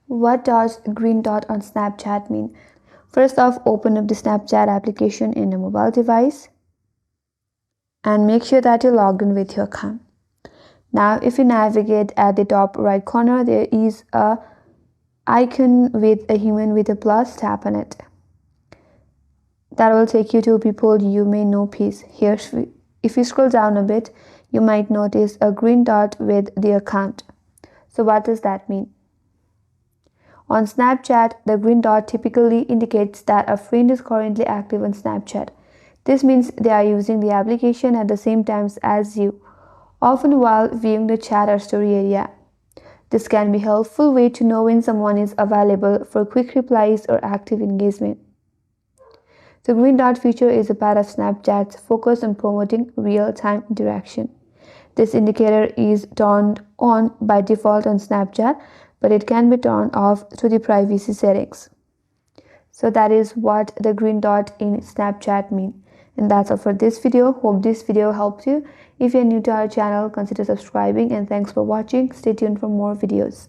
What does green dot on Snapchat mean? First off, open up the Snapchat application in a mobile device and make sure that you're logged in with your account. Now, if you navigate at the top right corner, there is a icon with a human with a plus. Tap on it. That will take you to people you may know piece. Here, if you scroll down a bit, you might notice a green dot with the account. So what does that mean? On Snapchat, the green dot typically indicates that a friend is currently active on Snapchat. This means they are using the application at the same time as you, often while viewing the chat or story area. This can be a helpful way to know when someone is available for quick replies or active engagement. The green dot feature is a part of Snapchat's focus on promoting real-time interaction. This indicator is turned on by default on Snapchat, but it can be turned off through the privacy settings. So that is what the green dot in Snapchat means. And that's all for this video. Hope this video helped you. If you're new to our channel, consider subscribing, and thanks for watching. Stay tuned for more videos.